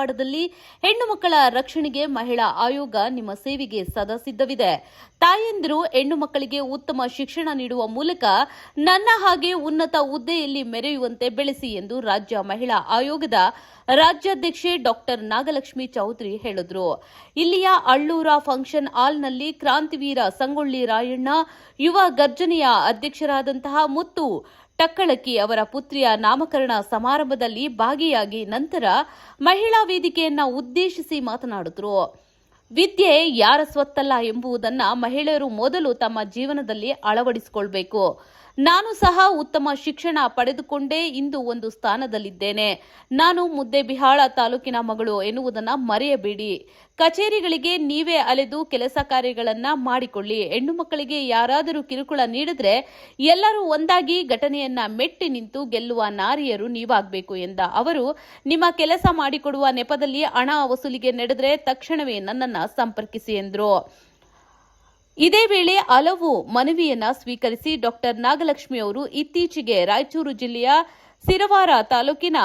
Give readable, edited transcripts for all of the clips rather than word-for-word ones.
ಧಾರವಾಡದಲ್ಲಿ ಹೆಣ್ಣು ಮಕ್ಕಳ ರಕ್ಷಣೆಗೆ ಮಹಿಳಾ ಆಯೋಗ ನಿಮ್ಮ ಸೇವೆಗೆ ಸದಾ ಸಿದ್ಧವಿದೆ. ತಾಯಂದಿರು ಹೆಣ್ಣು ಮಕ್ಕಳಿಗೆ ಉತ್ತಮ ಶಿಕ್ಷಣ ನೀಡುವ ಮೂಲಕ ನನ್ನ ಹಾಗೆ ಉನ್ನತ ಹುದ್ದೆಯಲ್ಲಿ ಮೆರೆಯುವಂತೆ ಬೆಳೆಸಿ ಎಂದು ರಾಜ್ಯ ಮಹಿಳಾ ಆಯೋಗದ ರಾಜ್ಯಾಧ್ಯಕ್ಷೆ ಡಾಕ್ಟರ್ ನಾಗಲಕ್ಷ್ಮಿ ಚೌಧರಿ ಹೇಳಿದರು. ಇಲ್ಲಿಯ ಅಳ್ಳೂರ ಫಂಕ್ಷನ್ ಹಾಲ್ನಲ್ಲಿ ಕ್ರಾಂತಿವೀರ ಸಂಗೊಳ್ಳಿ ರಾಯಣ್ಣ ಯುವ ಗರ್ಜನೆಯ ಅಧ್ಯಕ್ಷರಾದಂತಹ ಮುತ್ತು ಟಕ್ಕಳಕ್ಕಿ ಅವರ ಪುತ್ರಿಯ ನಾಮಕರಣ ಸಮಾರಂಭದಲ್ಲಿ ಭಾಗಿಯಾಗಿ ನಂತರ ಮಹಿಳಾ ವೇದಿಕೆಯನ್ನ ಉದ್ದೇಶಿಸಿ ಮಾತನಾಡಿದರು. ವಿದ್ಯೆ ಯಾರ ಸ್ವತ್ತಲ್ಲ ಎಂಬುದನ್ನು ಮಹಿಳೆಯರು ಮೊದಲು ತಮ್ಮ ಜೀವನದಲ್ಲಿ ಅಳವಡಿಸಿಕೊಳ್ಳಬೇಕು. ನಾನು ಸಹ ಉತ್ತಮ ಶಿಕ್ಷಣ ಪಡೆದುಕೊಂಡೇ ಇಂದು ಒಂದು ಸ್ಥಾನದಲ್ಲಿದ್ದೇನೆ. ನಾನು ಮುದ್ದೇಬಿಹಾಳ ತಾಲೂಕಿನ ಮಗಳು ಎನ್ನುವುದನ್ನು ಮರೆಯಬೇಡಿ. ಕಚೇರಿಗಳಿಗೆ ನೀವೇ ಅಲೆದು ಕೆಲಸ ಕಾರ್ಯಗಳನ್ನು ಮಾಡಿಕೊಳ್ಳಿ. ಹೆಣ್ಣು ಮಕ್ಕಳಿಗೆ ಯಾರಾದರೂ ಕಿರುಕುಳ ನೀಡಿದ್ರೆ ಎಲ್ಲರೂ ಒಂದಾಗಿ ಘಟನೆಯನ್ನ ಮೆಟ್ಟಿ ನಿಂತು ಗೆಲ್ಲುವ ನಾರಿಯರು ನೀವಾಗಬೇಕು ಎಂದ ಅವರು, ನಿಮ್ಮ ಕೆಲಸ ಮಾಡಿಕೊಡುವ ನೆಪದಲ್ಲಿ ಹಣ ವಸೂಲಿಗೆ ನಡೆದರೆ ತಕ್ಷಣವೇ ನನ್ನನ್ನು ಸಂಪರ್ಕಿಸಿ ಎಂದರು. ಇದೇ ವೇಳೆ ಹಲವು ಮನವಿಯನ್ನ ಸ್ವೀಕರಿಸಿ ಡಾಕ್ಟರ್ ನಾಗಲಕ್ಷ್ಮಿ ಅವರು ಇತ್ತೀಚೆಗೆ ರಾಯಚೂರು ಜಿಲ್ಲೆಯ ಸಿರವಾರ ತಾಲೂಕಿನ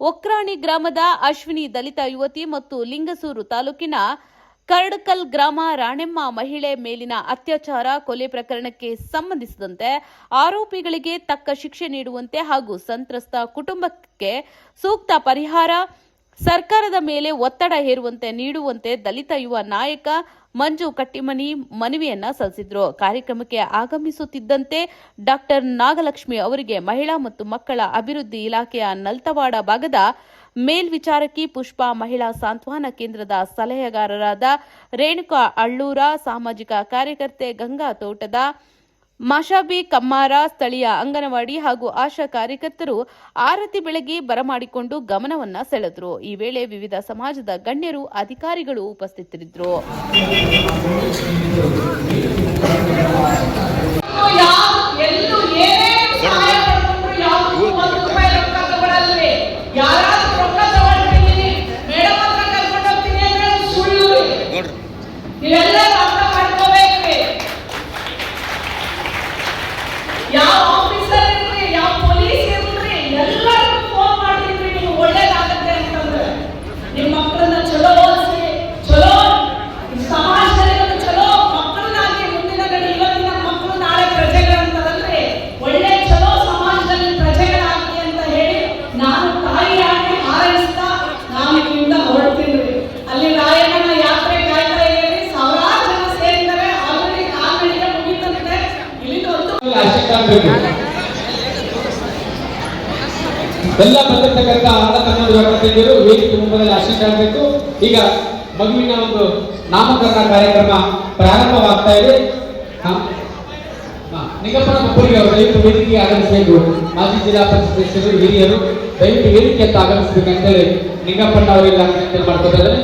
ಒಕ್ರಾಣಿ ಗ್ರಾಮದ ಅಶ್ವಿನಿ ದಲಿತ ಯುವತಿ ಮತ್ತು ಲಿಂಗಸೂರು ತಾಲೂಕಿನ ಕರಡಕಲ್ ಗ್ರಾಮ ರಾಣೆಮ್ಮ ಮಹಿಳೆ ಮೇಲಿನ ಅತ್ಯಾಚಾರ ಕೊಲೆ ಪ್ರಕರಣಕ್ಕೆ ಸಂಬಂಧಿಸಿದಂತೆ ಆರೋಪಿಗಳಿಗೆ ತಕ್ಕ ಶಿಕ್ಷೆ ನೀಡುವಂತೆ ಹಾಗೂ ಸಂತ್ರಸ್ತ ಕುಟುಂಬಕ್ಕೆ ಸೂಕ್ತ ಪರಿಹಾರ ಸರ್ಕಾರದ ಮೇಲೆ ಒತ್ತಡ ಹೇರುವಂತೆ ನೀಡುವಂತೆ ದಲಿತ ಯುವ ನಾಯಕ ಮಂಜು ಕಟ್ಟಿಮನಿ ಮನವಿಯನ್ನ ಸಲ್ಲಿಸಿದ್ರು. ಕಾರ್ಯಕ್ರಮಕ್ಕೆ ಆಗಮಿಸುತ್ತಿದ್ದಂತೆ ಡಾಕ್ಟರ್ ನಾಗಲಕ್ಷ್ಮಿ ಅವರಿಗೆ ಮಹಿಳಾ ಮತ್ತು ಮಕ್ಕಳ ಅಭಿವೃದ್ಧಿ ಇಲಾಖೆಯ ನಲ್ತವಾಡ ಭಾಗದ ಮೇಲ್ವಿಚಾರಕಿ ಪುಷ್ಪಾ, ಮಹಿಳಾ ಸಾಂತ್ವನ ಕೇಂದ್ರದ ಸಲಹೆಗಾರರಾದ ರೇಣುಕಾ ಅಳ್ಳೂರ, ಸಾಮಾಜಿಕ ಕಾರ್ಯಕರ್ತೆ ಗಂಗಾ ತೋಟದ ಮಾಷಾಬಿ ಕಮ್ಮಾರ, ಸ್ಥಳೀಯ ಅಂಗನವಾಡಿ ಹಾಗೂ ಆಶಾ ಕಾರ್ಯಕರ್ತರು ಆರತಿ ಬೆಳಗಿ ಬರಮಾಡಿಕೊಂಡು ಗಮನವನ್ನ ಸೆಳೆದರು. ಈ ವೇಳೆ ವಿವಿಧ ಸಮಾಜದ ಗಣ್ಯರು, ಅಧಿಕಾರಿಗಳು ಉಪಸ್ಥಿತರಿದ್ದರು. ಎಲ್ಲ ಬಂದಿರತಕ್ಕಂಥ ಅಣ್ಣ ತಮ್ಮಂದಿರು ವೇದಿಕೆ ಮುಂಬದಲ್ಲಿ ಆಶೀರ್ವಾದಬೇಕು. ಈಗ ಮಗುವಿನ ಒಂದು ನಾಮಕರಣ ಕಾರ್ಯಕ್ರಮ ಪ್ರಾರಂಭವಾಗ್ತಾ ಇದೆ. ನಿಂಗಪ್ಪನ ಒಬ್ಬರಿಗೆ ಅವರು ದಯವಿಟ್ಟು ವೇದಿಕೆಗೆ ಆಗಮಿಸಬೇಕು. ಮಾಜಿ ಜಿಲ್ಲಾ ಪಂಚಾಯತ್ ಸದಸ್ಯರು, ಹಿರಿಯರು ದಯವಿಟ್ಟು ವೇದಿಕೆ ಅಂತ ಆಗಮಿಸಬೇಕಂತೇಳಿ ನಿಂಗಪ್ಪಣ್ಣ ಅವರೆಲ್ಲ ಮಾಡ್ಕೊತಾ ಇದ್ದಾರೆ.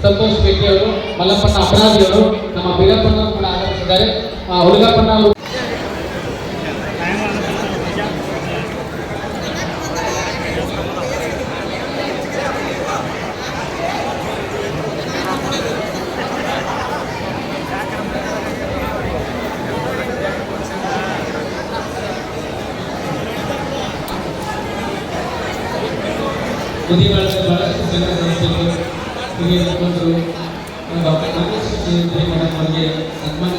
ಸಂತೋಷ್ ಬೆಟ್ಟಿ ಅವರು, ಮಲ್ಲಪ್ಪಣ್ಣ ಅಪರಾಧಿಯವರು, ನಮ್ಮ ಬೀರಪ್ಪಣ್ಣ ಕೂಡ ಆಗಮಿಸಿದ್ದಾರೆ. ಹುಡುಗಪ್ಪಣ್ಣ ಅವರು ಬಹಳಷ್ಟು ಜನ ಡಾಕ್ಟರ್ ನಾಗೇಶ್ ಅವರಿಗೆ ಸನ್ಮಾನ